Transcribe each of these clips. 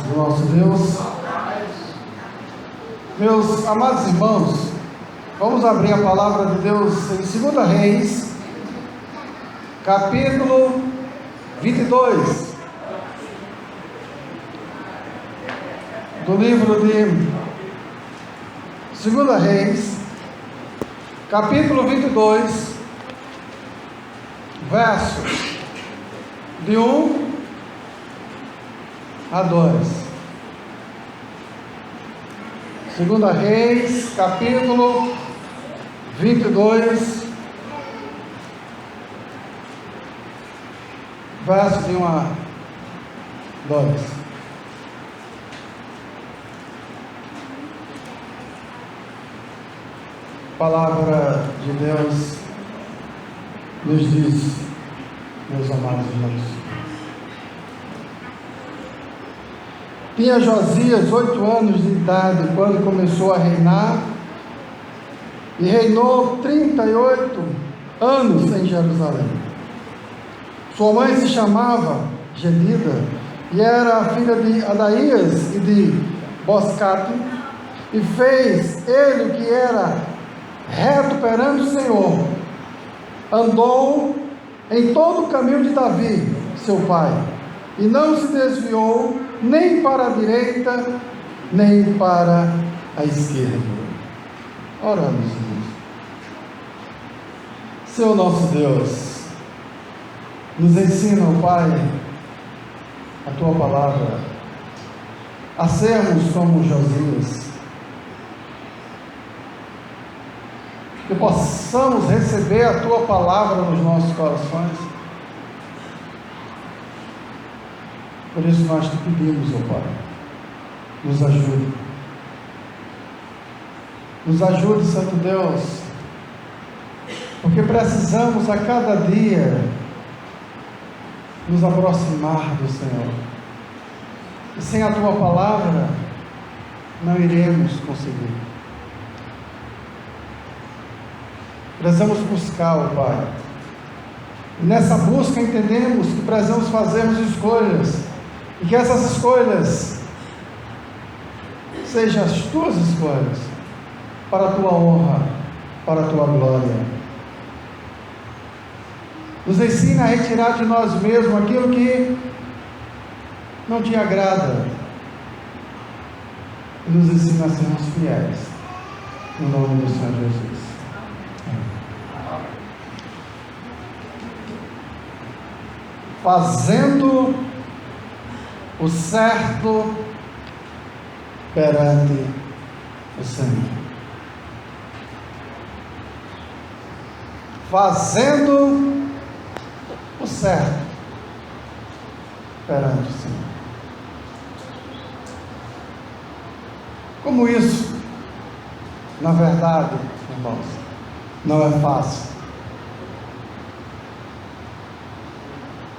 do nosso Deus. Meus amados irmãos, vamos abrir a palavra de Deus em 2 Reis, capítulo 22, do livro de 2 Reis, capítulo 22, versos de 1 a 2. 2 Reis, capítulo 22, verso de 1 a 2. A palavra de Deus nos diz, meus amados irmãos: tinha Josias 8 anos de idade quando começou a reinar, e reinou 38 anos em Jerusalém. Sua mãe se chamava Gedida, e era filha de Adaías e de Boscate, e fez ele o que era reto perante o Senhor. Andou em todo o caminho de Davi, seu pai, e não se desviou nem para a direita, nem para a esquerda. Oramos, irmãos. Senhor nosso Deus, nos ensina, ó Pai, a Tua palavra, a sermos como Josias, que possamos receber a Tua palavra nos nossos corações. Por isso nós te pedimos, ó Pai, nos ajude. Nos ajude, Santo Deus, porque precisamos a cada dia nos aproximar do Senhor. E sem a Tua palavra não iremos conseguir. Precisamos buscar, ó Pai. E nessa busca entendemos que precisamos fazermos escolhas, e que essas escolhas sejam as Tuas escolhas, para a Tua honra, para a Tua glória. Nos ensina a retirar de nós mesmos aquilo que não te agrada, e nos ensina a sermos fiéis, no nome do Senhor Jesus. Fazendo o certo perante o Senhor. Fazendo o certo perante o Senhor. Como isso, na verdade, irmãos, não é fácil.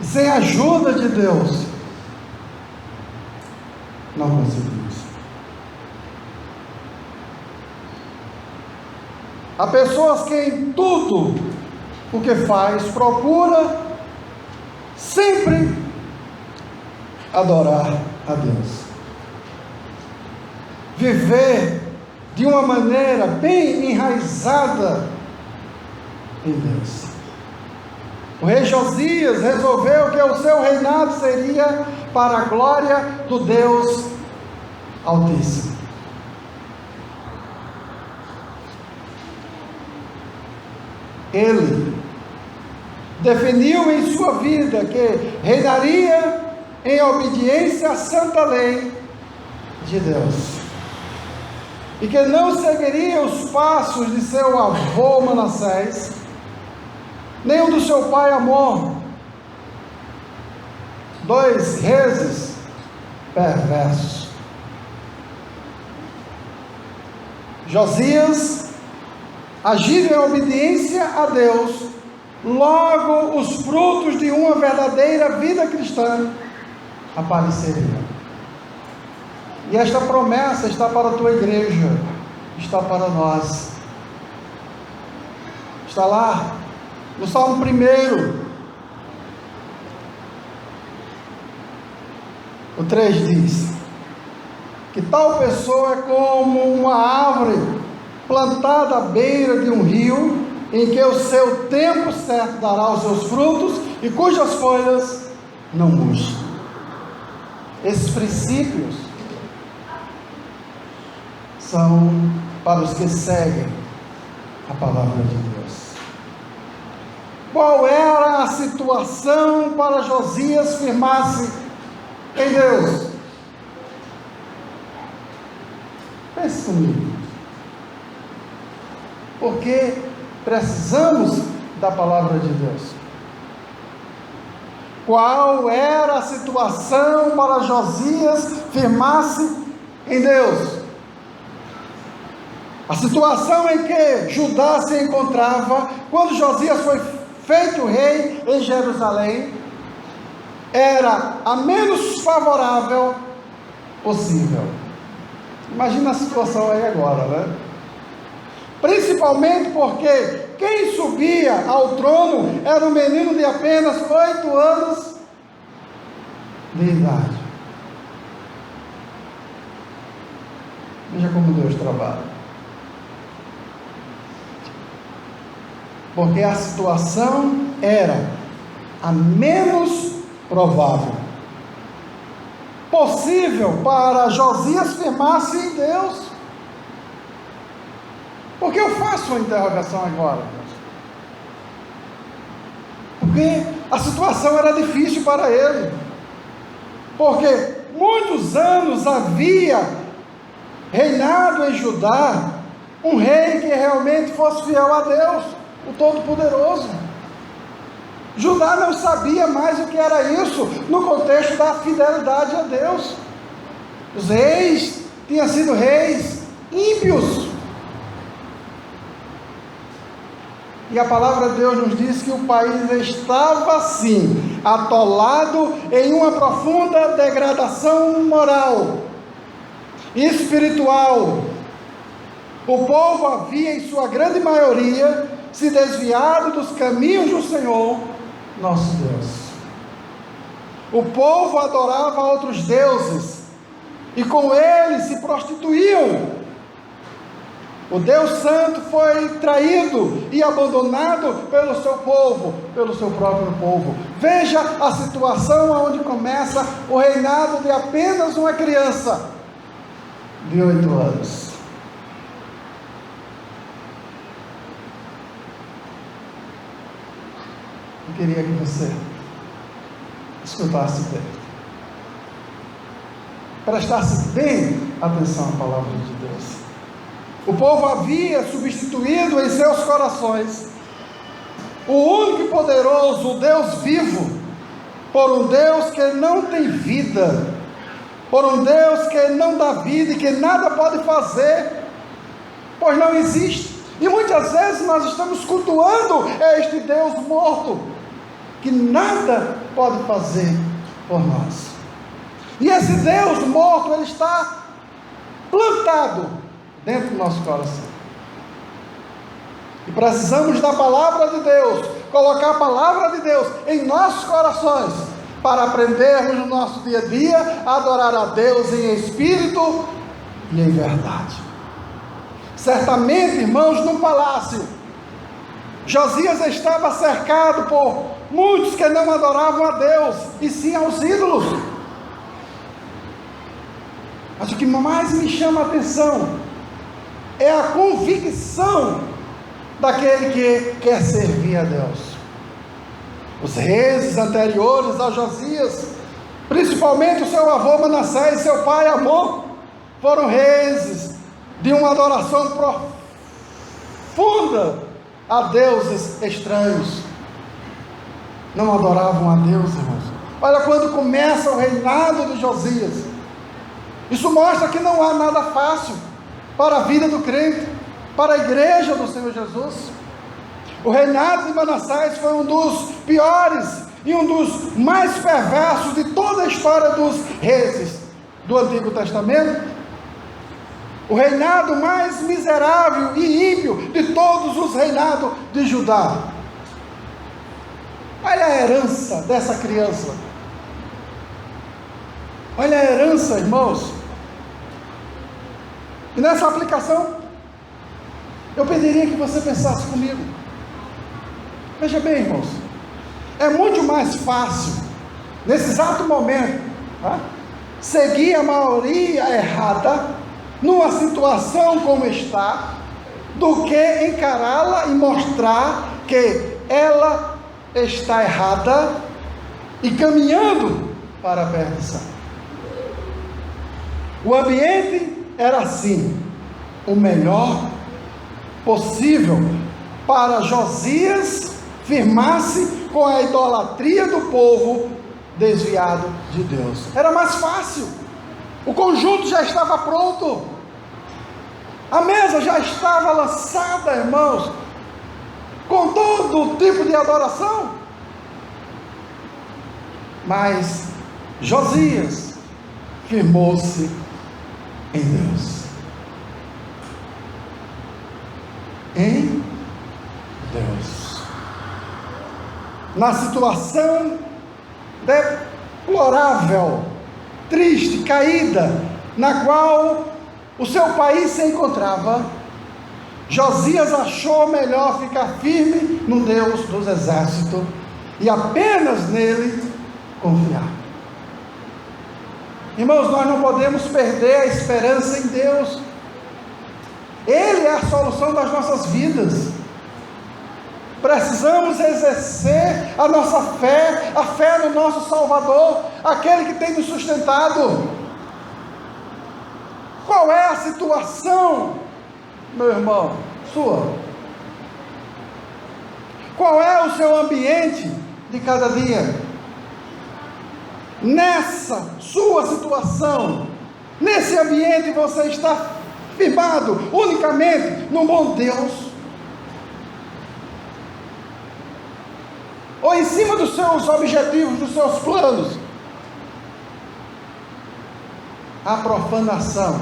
E sem a ajuda de Deus, não conseguimos. Há pessoas que em tudo o que faz, procura sempre adorar a Deus. Viver de uma maneira bem enraizada em Deus. O rei Josias resolveu que o seu reinado seria para a glória do Deus Altíssimo. Ele definiu em sua vida que reinaria em obediência à santa lei de Deus, e que não seguiria os passos de seu avô Manassés, nem o do seu pai Amon, dois reis perversos. Josias agiu em obediência a Deus, logo os frutos de uma verdadeira vida cristã apareceriam. E esta promessa está para a tua igreja, está para nós. Está lá no Salmo 1, o 3 diz: que tal pessoa é como uma árvore plantada à beira de um rio, em que o seu tempo certo dará os seus frutos e cujas folhas não murcham. Esses princípios são para os que seguem a palavra de Deus. Qual era a situação para Josias firmar-se em Deus? Pense comigo. Porque precisamos da palavra de Deus. Qual era a situação para Josias firmar-se em Deus? A situação em que Judá se encontrava quando Josias foi feito rei em Jerusalém era a menos favorável possível. Imagina a situação aí agora, né? Principalmente porque quem subia ao trono era um menino de apenas 8 anos de idade. Veja como Deus trabalha. Porque a situação era a menos provável possível para Josias firmar-se em Deus. Por que eu faço uma interrogação agora? Porque a situação era difícil para ele. Porque muitos anos havia reinado em Judá um rei que realmente fosse fiel a Deus, o Todo-Poderoso. Judá não sabia mais o que era isso no contexto da fidelidade a Deus. Os reis tinham sido reis ímpios. E a palavra de Deus nos diz que o país estava assim, atolado em uma profunda degradação moral e espiritual. O povo havia, em sua grande maioria, se desviado dos caminhos do Senhor, nosso Deus. O povo adorava outros deuses e com eles se prostituíam. O Deus Santo foi traído e abandonado pelo seu povo, pelo seu próprio povo. Veja a situação onde começa o reinado de apenas uma criança de 8 anos. Eu queria que você escutasse bem, prestasse bem atenção à palavra de Deus. O povo havia substituído em seus corações o único e poderoso Deus vivo por um Deus que não tem vida, por um Deus que não dá vida e que nada pode fazer, pois não existe. E muitas vezes nós estamos cultuando este Deus morto, que nada pode fazer por nós. E esse Deus morto, ele está plantado dentro do nosso coração. E precisamos da palavra de Deus, colocar a palavra de Deus em nossos corações, para aprendermos no nosso dia a dia a adorar a Deus em espírito e em verdade. Certamente, irmãos, num palácio, Josias estava cercado por muitos que não adoravam a Deus, e sim aos ídolos. Mas o que mais me chama a atenção é a convicção daquele que quer servir a Deus. Os reis anteriores a Josias, principalmente o seu avô Manassés e seu pai Amon, foram reis de uma adoração profunda a deuses estranhos. Não adoravam a Deus, irmãos. Olha, quando começa o reinado de Josias, isso mostra que não há nada fácil para a vida do crente, para a igreja do Senhor Jesus. O reinado de Manassés foi um dos piores e um dos mais perversos de toda a história dos reis do Antigo Testamento. O reinado mais miserável e ímpio de todos os reinados de Judá. Olha a herança dessa criança. Olha a herança, irmãos. E nessa aplicação, eu pediria que você pensasse comigo. Veja bem, irmãos, é muito mais fácil, nesse exato momento, seguir a maioria errada, numa situação como está, do que encará-la e mostrar que ela está errada e caminhando para a perdição. O ambiente era assim, o melhor possível para Josias firmar-se com a idolatria do povo desviado de Deus. Era mais fácil, o conjunto já estava pronto, a mesa já estava lançada, irmãos, com todo tipo de adoração. Mas Josias firmou-se em Deus. Em Deus. Na situação deplorável, triste, caída, na qual o seu país se encontrava, Josias achou melhor ficar firme no Deus dos exércitos e apenas nele confiar. Irmãos, nós não podemos perder a esperança em Deus. Ele é a solução das nossas vidas. Precisamos exercer a nossa fé, a fé no nosso Salvador, aquele que tem nos sustentado. Qual é a situação, meu irmão, sua? Qual é o seu ambiente de cada dia? Nessa sua situação, nesse ambiente, você está firmado unicamente no bom Deus? Ou em cima dos seus objetivos, dos seus planos? A profanação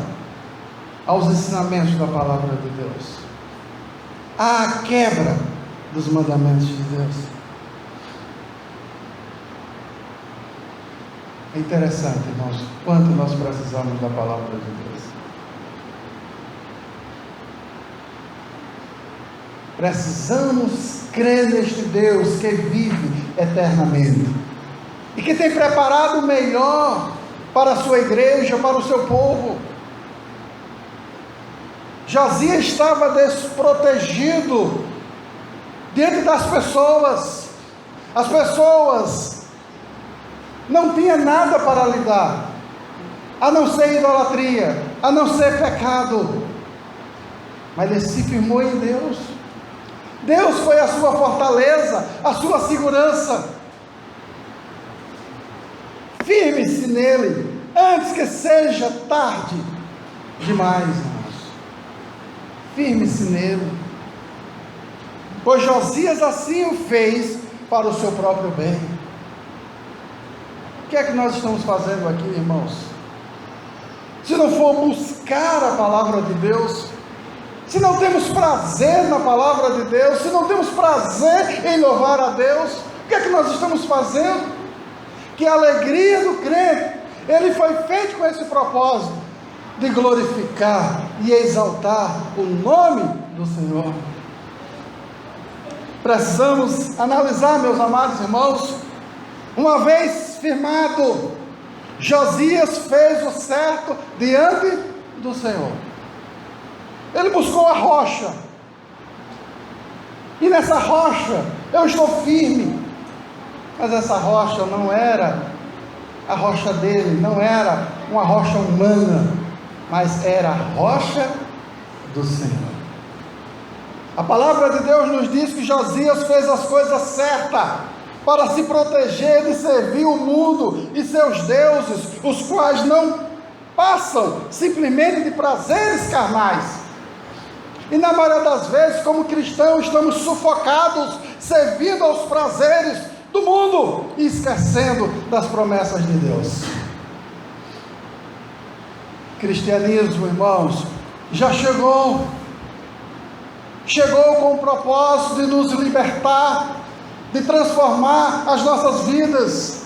aos ensinamentos da palavra de Deus, a quebra dos mandamentos de Deus. É interessante, irmãos, quanto nós precisamos da palavra de Deus. Precisamos crer neste Deus que vive eternamente e que tem preparado o melhor para a sua igreja, para o seu povo. Josias estava desprotegido diante das pessoas. As pessoas não tinham nada para lhe dar, a não ser idolatria, a não ser pecado. Mas ele se firmou em Deus. Deus foi a sua fortaleza, a sua segurança. Firme-se nele, antes que seja tarde demais, irmãos. Firme-se nele, pois Josias assim o fez para o seu próprio bem. O que é que nós estamos fazendo aqui, irmãos? Se não for buscar a palavra de Deus, se não temos prazer na palavra de Deus, se não temos prazer em louvar a Deus, o que é que nós estamos fazendo? Que a alegria do crente, ele foi feito com esse propósito, de glorificar e exaltar o nome do Senhor. Precisamos analisar, meus amados irmãos, uma vez firmado, Josias fez o certo diante do Senhor. Ele buscou a rocha, e nessa rocha eu estou firme. Mas essa rocha não era a rocha dele, não era uma rocha humana, mas era a rocha do Senhor. A palavra de Deus nos diz que Josias fez as coisas certas para se proteger de servir o mundo e seus deuses, os quais não passam simplesmente de prazeres carnais. E na maioria das vezes, como cristãos, estamos sufocados, servindo aos prazeres do mundo e esquecendo das promessas de Deus. Cristianismo, irmãos, já chegou com o propósito de nos libertar, de transformar as nossas vidas.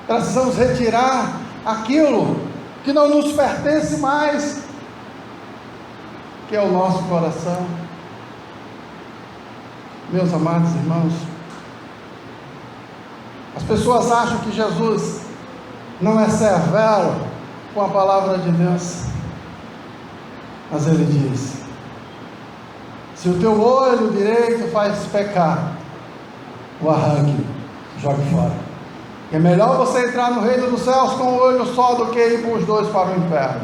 Precisamos retirar aquilo que não nos pertence mais, que é o nosso coração. Meus amados irmãos, as pessoas acham que Jesus não é severo com a palavra de Deus, mas ele diz: se o teu olho direito faz pecar, o arranque, jogue fora. É melhor você entrar no reino dos céus com um olho só do que ir com os dois para o inferno.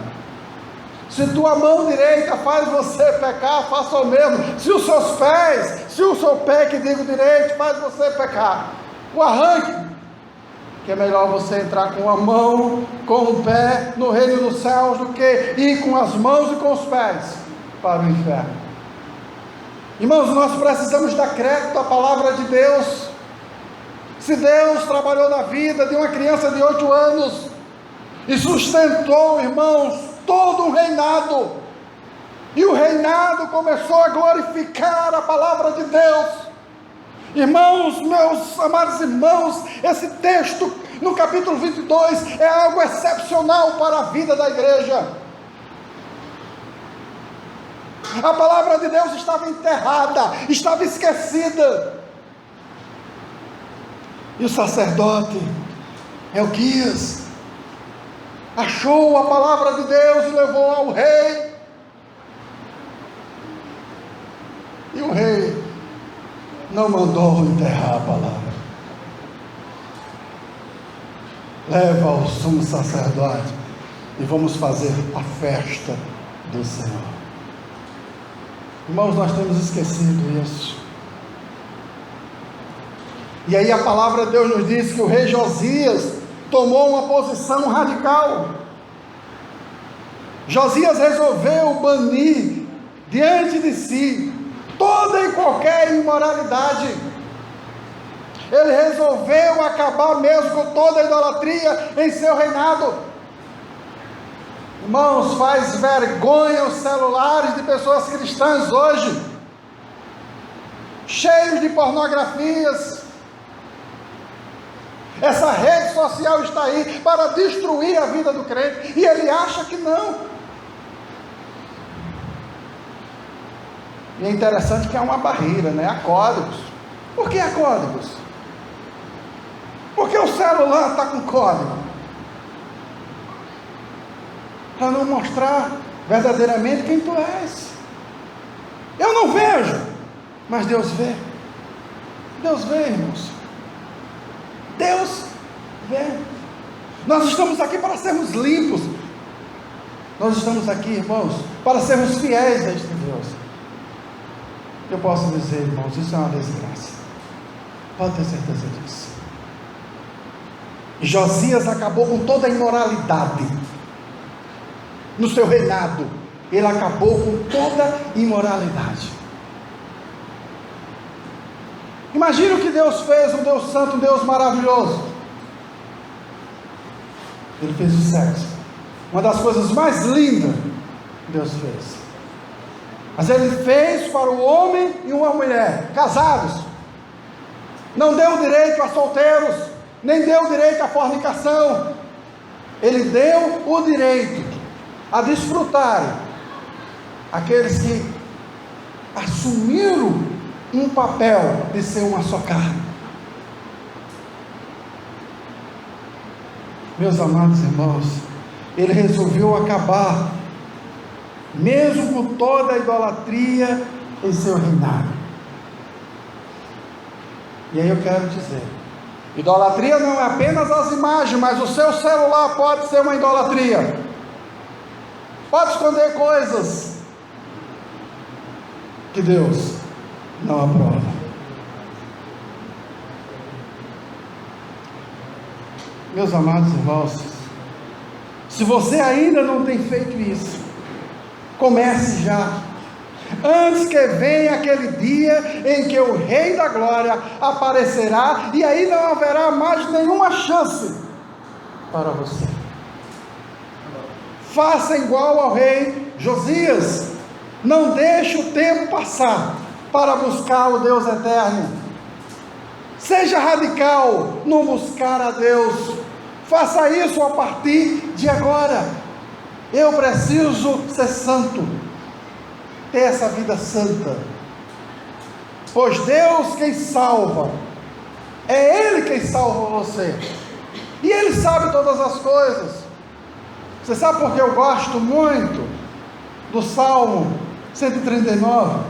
Se tua mão direita faz você pecar, faça o mesmo. Se os seus pés, se o seu pé, que digo direito, faz você pecar, o arranque, que é melhor você entrar com a mão, com o pé no reino dos céus, do que ir com as mãos e com os pés para o inferno. Irmãos, nós precisamos dar crédito à palavra de Deus. Se Deus trabalhou na vida de uma criança de 8 anos e sustentou, irmãos, todo um reinado, e o reinado começou a glorificar a palavra de Deus. Irmãos, meus amados irmãos, esse texto no capítulo 22 é algo excepcional para a vida da igreja. A palavra de Deus estava enterrada, estava esquecida, e o sacerdote Elquias achou a palavra de Deus e levou ao rei, e o rei não mandou enterrar a palavra. Leva ao sumo sacerdote e vamos fazer a festa do Senhor. Irmãos, nós temos esquecido isso. E aí a palavra de Deus nos diz que o rei Josias tomou uma posição radical. Josias resolveu banir diante de si toda e qualquer imoralidade. Ele resolveu acabar mesmo com toda a idolatria em seu reinado. Irmãos, faz vergonha os celulares de pessoas cristãs hoje, cheios de pornografias. Essa rede social está aí para destruir a vida do crente, e ele acha que não. E é interessante que há uma barreira, né? Há códigos. Por que há códigos? Porque o celular está com código para não mostrar verdadeiramente quem tu és. Eu não vejo, mas Deus vê. Deus vê, irmãos. Deus vê. Nós estamos aqui para sermos limpos. Nós estamos aqui, irmãos, para sermos fiéis a este Deus. Eu posso dizer, irmãos, isso é uma desgraça. Pode ter certeza disso. E Josias acabou com toda a imoralidade no seu reinado. Ele acabou com toda a imoralidade. Imagina o que Deus fez, um Deus santo, um Deus maravilhoso. Ele fez o sexo, uma das coisas mais lindas que Deus fez. Mas ele fez para o homem e uma mulher, casados. Não deu direito a solteiros, nem deu direito à fornicação. Ele deu o direito a desfrutar aqueles que assumiram um papel de ser uma só carne. Meus amados irmãos, ele resolveu acabar mesmo com toda a idolatria em seu reinado. E aí eu quero dizer, idolatria não é apenas as imagens, mas o seu celular pode ser uma idolatria. Pode esconder coisas que Deus não aprova. Meus amados irmãos, se você ainda não tem feito isso, comece já, antes que venha aquele dia em que o Rei da Glória aparecerá, e aí não haverá mais nenhuma chance para você. Faça igual ao rei Josias, não deixe o tempo passar para buscar o Deus eterno. Seja radical no buscar a Deus. Faça isso a partir de agora. Eu preciso ser santo, ter essa vida santa, pois Deus quem salva, é Ele quem salva você, e Ele sabe todas as coisas. Você sabe por que eu gosto muito do Salmo 139?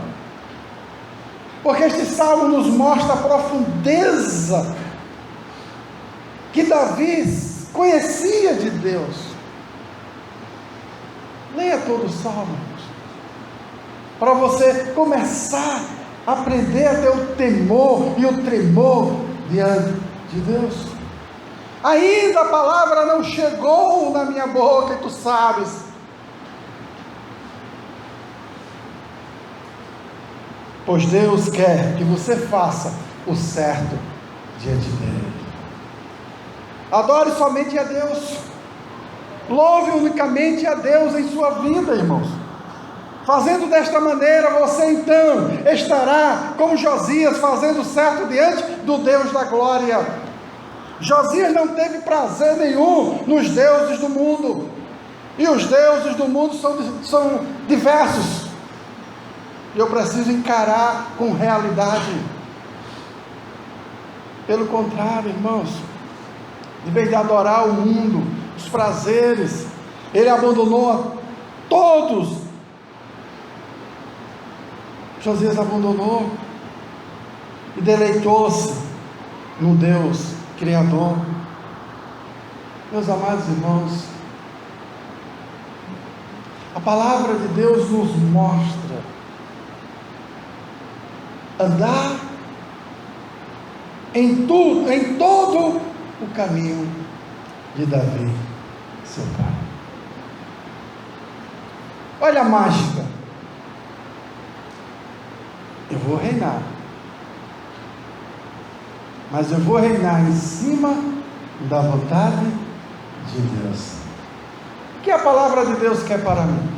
Porque este Salmo nos mostra a profundeza que Davi conhecia de Deus. Leia todo o Salmo, para você começar a aprender a ter o temor e o tremor diante de Deus. Ainda a palavra não chegou na minha boca, e tu sabes. Pois Deus quer que você faça o certo diante dele. Adore somente a Deus. Louve unicamente a Deus em sua vida, irmãos. Fazendo desta maneira, você então estará como Josias, fazendo certo diante do Deus da glória. Josias não teve prazer nenhum nos deuses do mundo, e os deuses do mundo são diversos, e eu preciso encarar com realidade. Pelo contrário, irmãos, em vez de adorar o mundo, os prazeres, ele abandonou a todos. Josias abandonou e deleitou-se no Deus Criador. Meus amados irmãos, a palavra de Deus nos mostra andar em tudo, em todo o caminho de Davi, seu pai. Olha a mágica. Eu vou reinar, mas eu vou reinar em cima da vontade de Deus. O que a palavra de Deus quer para mim?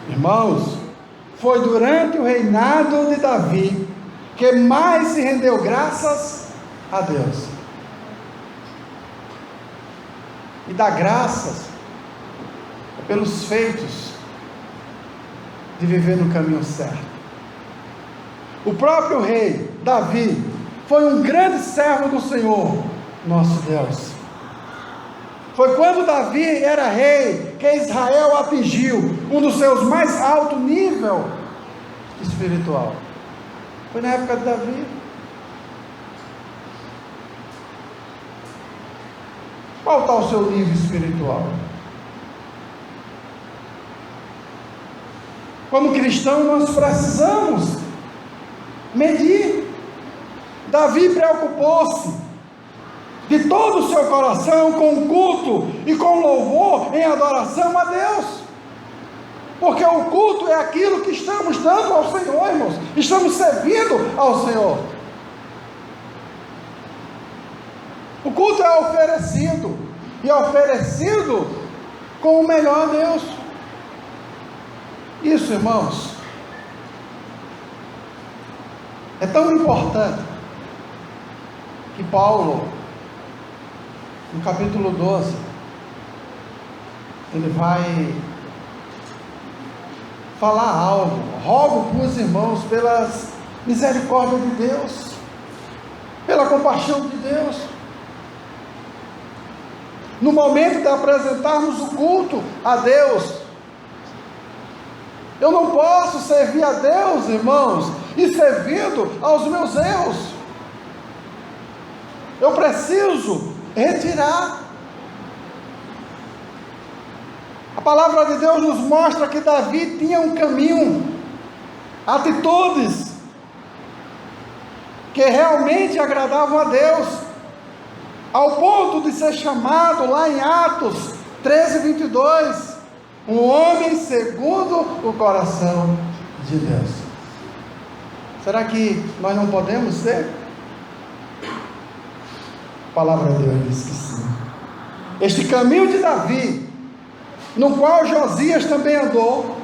Irmãos, foi durante o reinado de Davi que mais se rendeu graças a Deus. E dá graças pelos feitos de viver no caminho certo. O próprio rei Davi foi um grande servo do Senhor, nosso Deus. Foi quando Davi era rei que Israel atingiu um dos seus mais altos níveis espiritual. Foi na época de Davi. Qual está o seu nível espiritual? Como cristão, nós precisamos medir. Davi preocupou-se de todo o seu coração com culto e com louvor em adoração a Deus, porque o culto é aquilo que estamos dando ao Senhor, irmãos, estamos servindo ao Senhor. O culto é oferecido, e é oferecido com o melhor a Deus. Isso, irmãos, é tão importante que Paulo, no capítulo 12, ele vai falar algo. Rogo para os irmãos, pelas misericórdia de Deus, pela compaixão de Deus, no momento de apresentarmos o culto a Deus, eu não posso servir a Deus, irmãos, e servindo aos meus erros. Eu preciso retirar. A palavra de Deus nos mostra que Davi tinha um caminho, atitudes que realmente agradavam a Deus, ao ponto de ser chamado lá em Atos 13:22, um homem segundo o coração de Deus. Será que nós não podemos ser? A palavra de Deus diz que sim. Este caminho de Davi, no qual Josias também andou,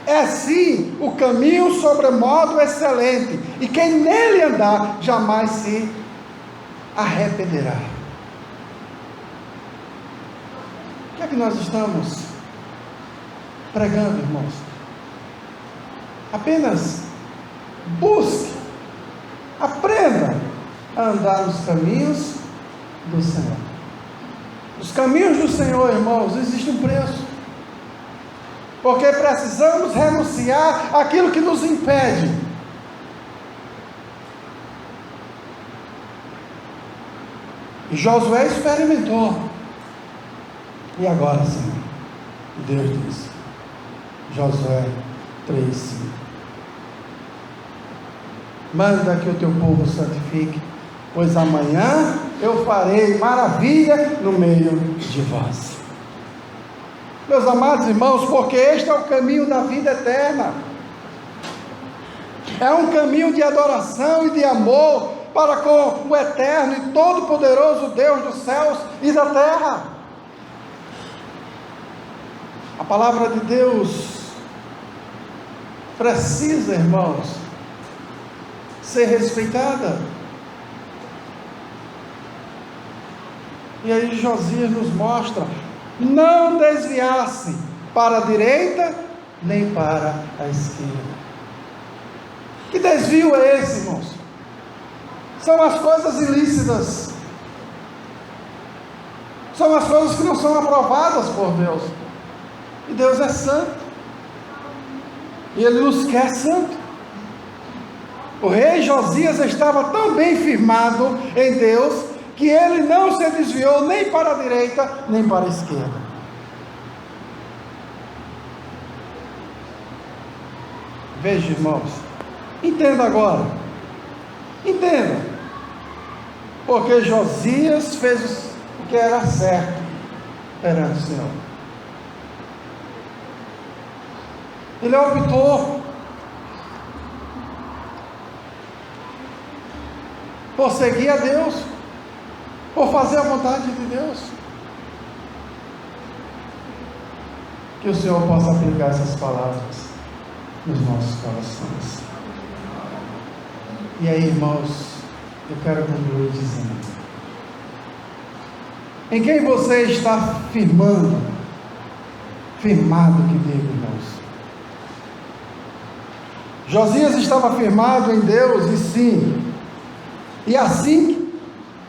é sim o caminho sobremodo excelente, e quem nele andar jamais se arrependerá. que nós estamos pregando, irmãos? Apenas busque, aprenda a andar nos caminhos do Senhor. Os caminhos do Senhor, irmãos, existe um preço, porque precisamos renunciar àquilo que nos impede. E Josué experimentou, e agora sim, Deus disse, Josué 3:5, manda que o teu povo santifique, pois amanhã eu farei maravilha no meio de vós. Meus amados irmãos, porque este é o caminho da vida eterna, é um caminho de adoração e de amor para com o eterno e todo-poderoso Deus dos céus e da terra. A palavra de Deus precisa, irmãos, ser respeitada. E aí Josias nos mostra: não desviar-se para a direita nem para a esquerda. Que desvio é esse, irmãos? São as coisas ilícitas, são as coisas que não são aprovadas por Deus, e Deus é santo, e Ele nos quer santo. O rei Josias estava tão bem firmado em Deus, que ele não se desviou nem para a direita, nem para a esquerda. Veja, irmãos, entenda agora, entenda, porque Josias fez o que era certo perante o Senhor. Ele optou por seguir a Deus, por fazer a vontade de Deus. Que o Senhor possa aplicar essas palavras nos nossos corações. E aí, irmãos, eu quero concluir dizendo: em quem você está firmado que digo, irmãos? Josias estava firmado em Deus, e sim, e assim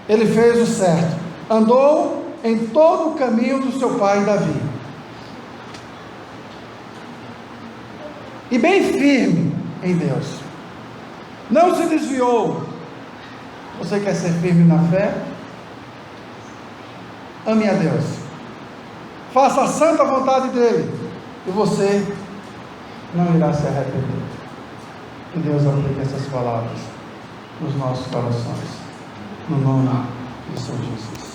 ele fez o certo, andou em todo o caminho do seu pai Davi, e bem firme em Deus, não se desviou. Você quer ser firme na fé? Ame a Deus, faça a santa vontade dEle, e você não irá se arrepender. Que Deus aplique essas palavras nos nossos corações, no nome de Senhor Jesus.